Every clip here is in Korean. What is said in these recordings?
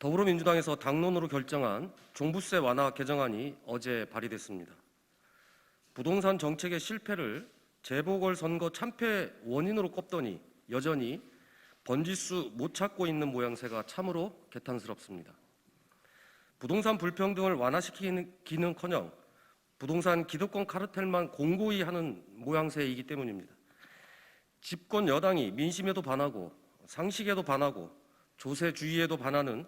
더불어민주당에서 당론으로 결정한 종부세 완화 개정안이 어제 발의됐습니다. 부동산 정책의 실패를 재보궐선거 참패 원인으로 꼽더니 여전히 번지수 못 찾고 있는 모양새가 참으로 개탄스럽습니다. 부동산 불평등을 완화시키기는커녕 부동산 기득권 카르텔만 공고히 하는 모양새이기 때문입니다. 집권 여당이 민심에도 반하고 상식에도 반하고 조세주의에도 반하는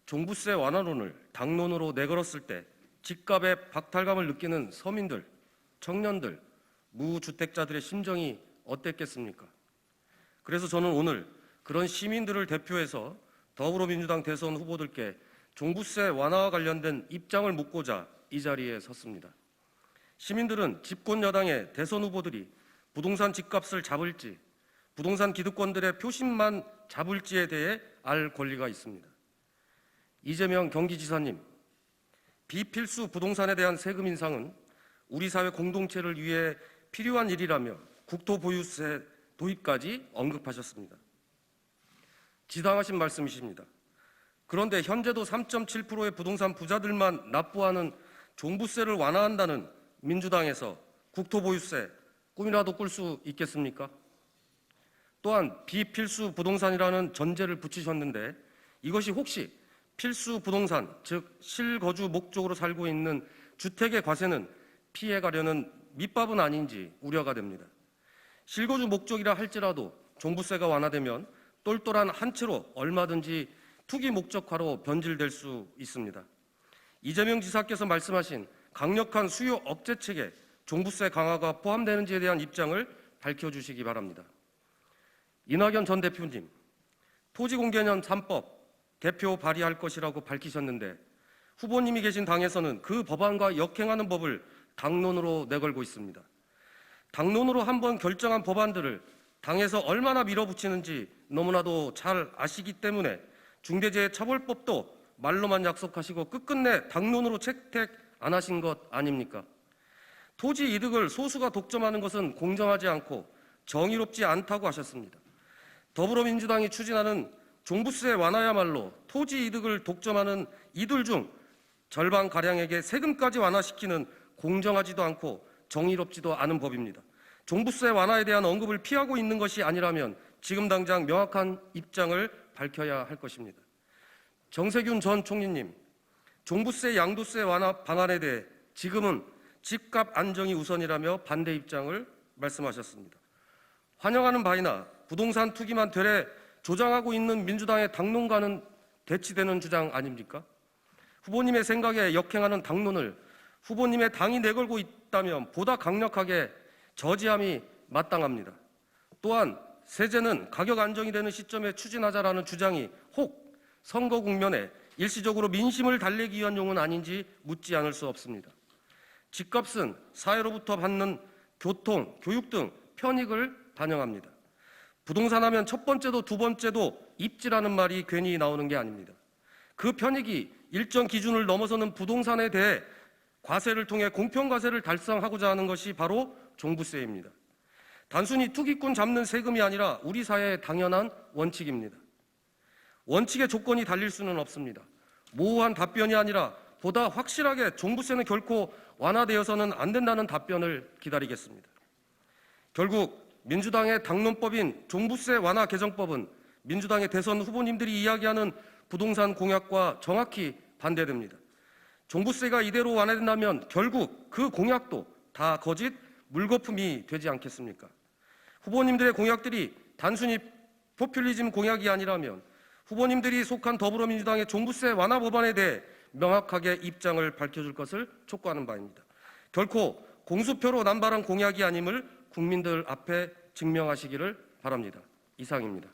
종부세 완화론을 당론으로 내걸었을 때 집값의 박탈감을 느끼는 서민들, 청년들, 무주택자들의 심정이 어땠겠습니까? 그래서 저는 오늘 그런 시민들을 대표해서 더불어민주당 대선 후보들께 종부세 완화와 관련된 입장을 묻고자 이 자리에 섰습니다. 시민들은 집권 여당의 대선 후보들이 부동산 집값을 잡을지, 부동산 기득권들의 표심만 잡을지에 대해 알 권리가 있습니다. 이재명 경기지사님, 비필수 부동산에 대한 세금 인상은 우리 사회 공동체를 위해 필요한 일이라며 국토보유세 도입까지 언급하셨습니다. 지당하신 말씀이십니다. 그런데 현재도 3.7%의 부동산 부자들만 납부하는 종부세를 완화한다는 민주당에서 국토보유세 꿈이라도 꿀 수 있겠습니까? 또한 비필수 부동산이라는 전제를 붙이셨는데 이것이 혹시 필수 부동산, 즉 실거주 목적으로 살고 있는 주택의 과세는 피해가려는 밑밥은 아닌지 우려가 됩니다. 실거주 목적이라 할지라도 종부세가 완화되면 똘똘한 한 채로 얼마든지 투기 목적화로 변질될 수 있습니다. 이재명 지사께서 말씀하신 강력한 수요 억제책에 종부세 강화가 포함되는지에 대한 입장을 밝혀주시기 바랍니다. 이낙연 전 대표님, 토지공개념 3법 개표 발의할 것이라고 밝히셨는데 후보님이 계신 당에서는 그 법안과 역행하는 법을 당론으로 내걸고 있습니다. 당론으로 한번 결정한 법안들을 당에서 얼마나 밀어붙이는지 너무나도 잘 아시기 때문에 중대재해처벌법도 말로만 약속하시고 끝끝내 당론으로 채택 안 하신 것 아닙니까? 토지 이득을 소수가 독점하는 것은 공정하지 않고 정의롭지 않다고 하셨습니다. 더불어민주당이 추진하는 종부세 완화야말로 토지 이득을 독점하는 이들 중 절반가량에게 세금까지 완화시키는 공정하지도 않고 정의롭지도 않은 법입니다. 종부세 완화에 대한 언급을 피하고 있는 것이 아니라면 지금 당장 명확한 입장을 밝혀야 할 것입니다. 정세균 전 총리님, 종부세 양도세 완화 방안에 대해 지금은 집값 안정이 우선이라며 반대 입장을 말씀하셨습니다. 환영하는 바이나 부동산 투기만 되레 조장하고 있는 민주당의 당론과는 대치되는 주장 아닙니까? 후보님의 생각에 역행하는 당론을 후보님의 당이 내걸고 있다면 보다 강력하게 저지함이 마땅합니다. 또한 세제는 가격 안정이 되는 시점에 추진하자라는 주장이 혹 선거 국면에 일시적으로 민심을 달래기 위한 용은 아닌지 묻지 않을 수 없습니다. 집값은 사회로부터 받는 교통, 교육 등 편익을 반영합니다. 부동산 하면 첫 번째도 두 번째도 입지라는 말이 괜히 나오는 게 아닙니다. 그 편익이 일정 기준을 넘어서는 부동산에 대해 과세를 통해 공평과세를 달성하고자 하는 것이 바로 종부세입니다. 단순히 투기꾼 잡는 세금이 아니라 우리 사회의 당연한 원칙입니다. 원칙의 조건이 달릴 수는 없습니다. 모호한 답변이 아니라 보다 확실하게 종부세는 결코 완화되어서는 안 된다는 답변을 기다리겠습니다. 결국 민주당의 당론법인 종부세 완화 개정법은 민주당의 대선 후보님들이 이야기하는 부동산 공약과 정확히 반대됩니다. 종부세가 이대로 완화된다면 결국 그 공약도 다 거짓 물거품이 되지 않겠습니까? 후보님들의 공약들이 단순히 포퓰리즘 공약이 아니라면 후보님들이 속한 더불어민주당의 종부세 완화 법안에 대해 명확하게 입장을 밝혀줄 것을 촉구하는 바입니다. 결코 공수표로 남발한 공약이 아님을 국민들 앞에 증명하시기를 바랍니다. 이상입니다.